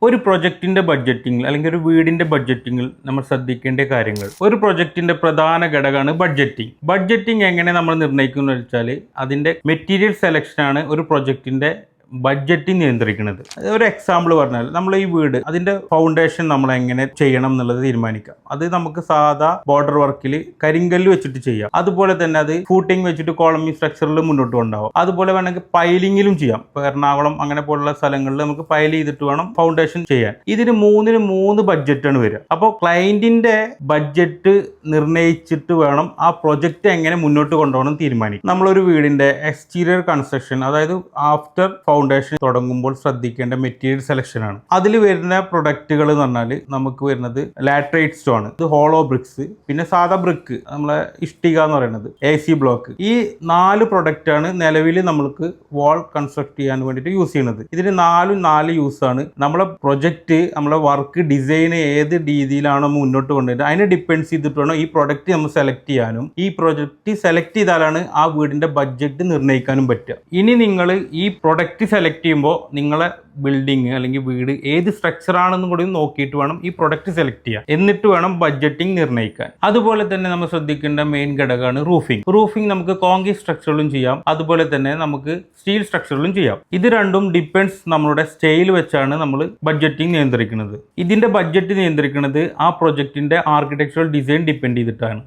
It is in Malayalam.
ഒരു പ്രൊജക്ടിന്റെ ബഡ്ജറ്റിംഗിൽ അല്ലെങ്കിൽ ഒരു വീടിന്റെ ബഡ്ജറ്റിംഗിൽ നമ്മൾ ശ്രദ്ധിക്കേണ്ട കാര്യങ്ങൾ. ഒരു പ്രൊജക്ടിന്റെ പ്രധാന ഘടകമാണ് ബഡ്ജറ്റിംഗ്. ബഡ്ജറ്റിംഗ് എങ്ങനെ നമ്മൾ നിർണ്ണയിക്കുന്നു വെച്ചാൽ അതിന്റെ മെറ്റീരിയൽ സെലക്ഷൻ ആണ് ഒരു പ്രൊജക്ടിന്റെ ബഡ്ജറ്റിംഗ് നിയന്ത്രിക്കുന്നത്. ഒരു എക്സാമ്പിൾ പറഞ്ഞാൽ നമ്മൾ ഈ വീട് അതിന്റെ ഫൗണ്ടേഷൻ നമ്മൾ എങ്ങനെ ചെയ്യണം എന്നുള്ളത് തീരുമാനിക്കാം. അത് നമുക്ക് സാധാ ബോർഡർ വർക്കിൽ കരിങ്കല്ല് വെച്ചിട്ട് ചെയ്യാം. അതുപോലെ തന്നെ അത് ഫൂട്ടിംഗ് വെച്ചിട്ട് കോളമിംഗ് സ്ട്രക്ചറിൽ മുന്നോട്ട് കൊണ്ടുപോകും. അതുപോലെ വേണമെങ്കിൽ പൈലിങ്ങിലും ചെയ്യാം. ഇപ്പോൾ എറണാകുളം അങ്ങനെ പോലുള്ള സ്ഥലങ്ങളിൽ നമുക്ക് പൈൽ ചെയ്തിട്ട് വേണം ഫൗണ്ടേഷൻ ചെയ്യാൻ. ഇതിന് മൂന്ന് ബഡ്ജറ്റാണ് വരിക. അപ്പോൾ ക്ലയന്റിന്റെ ബഡ്ജറ്റ് നിർണ്ണയിച്ചിട്ട് വേണം ആ പ്രൊജക്റ്റ് എങ്ങനെ മുന്നോട്ട് കൊണ്ടുപോകണം തീരുമാനിക്കും. നമ്മളൊരു വീടിന്റെ എക്സ്റ്റീരിയർ കൺസ്ട്രക്ഷൻ, അതായത് ആഫ്റ്റർ ഫൗണ്ടേഷൻ തുടങ്ങുമ്പോൾ ശ്രദ്ധിക്കേണ്ട മെറ്റീരിയൽ സെലക്ഷൻ ആണ്. അതിൽ വരുന്ന പ്രൊഡക്റ്റുകൾ എന്ന് പറഞ്ഞാൽ നമുക്ക് വരുന്നത് ലാറ്ററൈറ്റ് സ്റ്റോൺ, ഇത് ഹോളോ ബ്രിക്സ്, പിന്നെ സാധാ ബ്രിക്ക്, നമ്മളെ ഇഷ്ടിക എന്ന് പറയുന്നത്, AC ബ്ലോക്ക്. ഈ 4 പ്രൊഡക്റ്റ് ആണ് നിലവിൽ നമുക്ക് വാൾ കൺസ്ട്രക്ട് ചെയ്യാൻ വേണ്ടിയിട്ട് യൂസ് ചെയ്യുന്നത്. ഇതിന് 4 യൂസ് ആണ്. നമ്മളെ പ്രൊജക്റ്റ്, നമ്മളെ വർക്ക് ഡിസൈൻ ഏത് രീതിയിലാണോ മുന്നോട്ട് കൊണ്ടുവരുന്നത് അതിനെ ഡിപ്പെൻഡ്സ് ചെയ്തിട്ട് വേണം ഈ പ്രൊഡക്റ്റ് നമ്മൾ സെലക്ട് ചെയ്യാനും. ഈ പ്രൊജക്റ്റ് സെലക്ട് ചെയ്താലാണ് ആ വീടിന്റെ ബഡ്ജറ്റ് നിർണ്ണയിക്കാനും പറ്റുക. ഇനി നിങ്ങൾ ഈ പ്രൊഡക്റ്റ് സെലക്ട് ചെയ്യുമ്പോൾ നിങ്ങളെ ബിൽഡിങ് അല്ലെങ്കിൽ വീട് ഏത് സ്ട്രക്ചർ ആണെന്നും കൂടി നോക്കിയിട്ട് വേണം ഈ പ്രൊഡക്റ്റ് സെലക്ട് ചെയ്യാൻ. എന്നിട്ട് വേണം ബഡ്ജറ്റിംഗ് നിർണ്ണയിക്കാൻ. അതുപോലെ തന്നെ നമ്മൾ ശ്രദ്ധിക്കേണ്ട മെയിൻ ഘടകമാണ് റൂഫിംഗ്. റൂഫിംഗ് നമുക്ക് കോൺക്രീറ്റ് സ്ട്രക്ചറിലും ചെയ്യാം, അതുപോലെ തന്നെ നമുക്ക് സ്റ്റീൽ സ്ട്രക്ചറിലും ചെയ്യാം. ഇത് രണ്ടും ഡിപ്പെൻഡ്സ് നമ്മുടെ സ്റ്റൈൽ വെച്ചാണ് നമ്മൾ ബഡ്ജറ്റിംഗ് നിയന്ത്രിക്കുന്നത്. ഇതിന്റെ ബഡ്ജറ്റ് നിയന്ത്രിക്കുന്നത് ആ പ്രൊജക്ടിന്റെ ആർക്കിടെക്ചറൽ ഡിസൈൻ ഡിപ്പെൻഡ് ചെയ്തിട്ടാണ്.